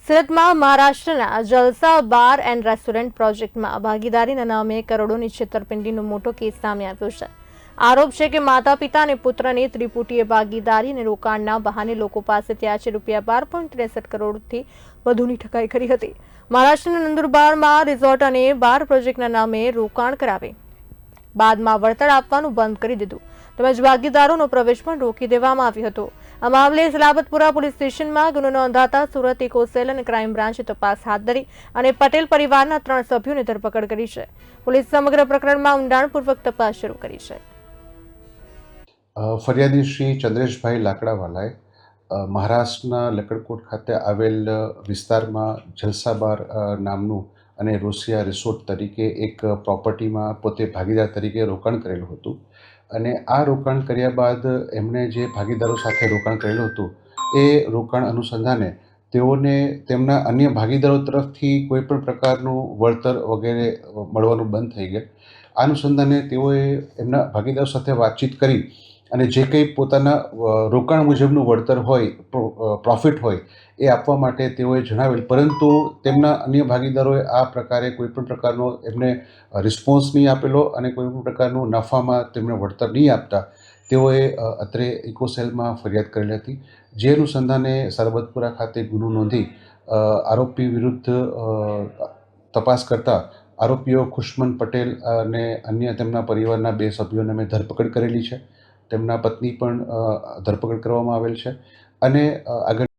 સુરતમાં મહારાષ્ટ્રના જલસા બાર એન્ડ રેસ્ટોરન્ટ પ્રોજેક્ટમાં ભાગીદારીના નામે કરોડોની છેતરપિંડીનો મોટો કેસ સામે આવ્યો છે। આરોપ છે કે માતા પિતા અને પુત્રની ત્રિપુટીય ભાગીદારી અને રોકાણના બહાને લોકો પાસેથી આશરે ₹12.63 કરોડથી વધુની ઠગાઈ કરી હતી। મહારાષ્ટ્રના નંદુરબારમાં રિઝોર્ટ અને બાર પ્રોજેક્ટના નામે રોકાણ કરાવી બાદમાં વળતર આપવાનું બંધ કરી દીધું તેમજ ભાગીદારોનો પ્રવેશ પણ રોકી દેવામાં આવ્યો હતો। આ મામલે સલાબતપુરા પોલીસ સ્ટેશનમાં ગુનો નોંધાતા સુરત ઇકો સેલ અને ક્રાઇમ બ્રાન્ચે તપાસ હાથ ધરી અને પટેલ પરિવારના 3 સભ્યોની ધરપકડ કરી છે। પોલીસ સમગ્ર પ્રકરણમાં ઊંડાણપૂર્વક તપાસ શરૂ કરી છે। ફરિયાદી શ્રી ચંદ્રેશભાઈ લાકડાવાલાએ મહારાષ્ટ્રના લકડકોટ ખાતે આવેલ વિસ્તારમાં જલસાબાર નામનું અને રોસિયા રિસોર્ટ તરીકે એક પ્રોપર્ટીમાં પોતે ભાગીદાર તરીકે રોકાણ કરેલું હતું અને આ રોકાણ કર્યા બાદ એમણે જે ભાગીદારો સાથે રોકાણ કરેલું હતું એ રોકાણ અનુસંધાને તેઓને તેમના અન્ય ભાગીદારો તરફથી કોઈપણ પ્રકારનું વળતર વગેરે મળવાનું બંધ થઈ ગયું। આ અનુસંધાને તેઓએ એમના ભાગીદારો સાથે વાતચીત કરી અને જે કંઈ પોતાના રોકાણ મુજબનું વળતર હોય, પ્રોફિટ હોય એ આપવા માટે તેઓએ જણાવેલ, પરંતુ તેમના અન્ય ભાગીદારોએ આ પ્રકારે કોઈપણ પ્રકારનો એમને રિસ્પોન્સ નહીં આપેલો અને કોઈપણ પ્રકારનું નફામાં તેમને વળતર નહીં આપતા તેઓએ અત્રે ઇકોસેલમાં ફરિયાદ કરેલી હતી। જે અનુસંધાને સરબતપુરા ખાતે ગુનો નોંધી આરોપી વિરુદ્ધ તપાસ કરતા આરોપીઓ ખુશમન પટેલ અને અન્ય તેમના પરિવારના 2 સભ્યોને અમે ધરપકડ કરેલી છે। તેમના પત્ની પણ ધરપકડ કરવામાં આવેલ છે અને આગળ